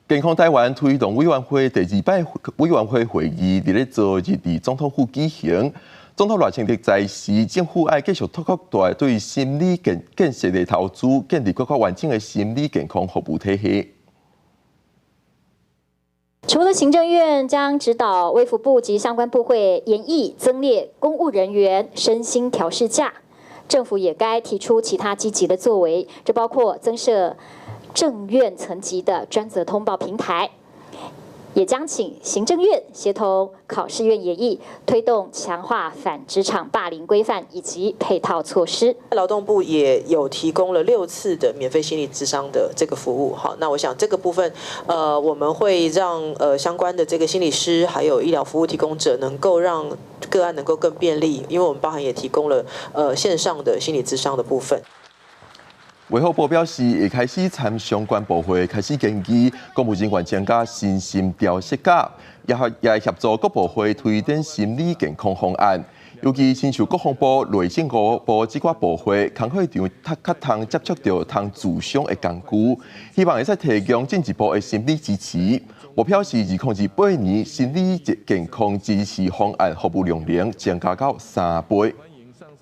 健康台湾推动委员会第2摆委员会会议，伫咧昨日伫总统府举行。总统热情地在时，政府要继续拓大对心理建设的投资，建立更加完整的心理健康服务体系。除了行政院将指导卫福部及相关部会研议增列公务人员身心调试假，政府也该提出其他积极的作为，这包括增设政院层级的专责通报平台，也将请行政院协同考试院研议，推动强化反职场霸凌规范以及配套措施。劳动部也有提供了6次的免费心理咨商的这个服务。好，那我想这个部分，我们会让相关的这个心理师还有医疗服务提供者能够让个案能够更便利，因为我们包含也提供了线上的心理咨商的部分。卫福部表示，会开始参相关部会开始研究公务人员增加身心调适假，也会协助各部会推展心理健康方案。尤其亲像国防部、内政部这寡部会，工会场较通接触到通自伤的工具，希望会使提供进一步的心理支持。我表示，2028年心理健康支持方案服务量能增加到3倍。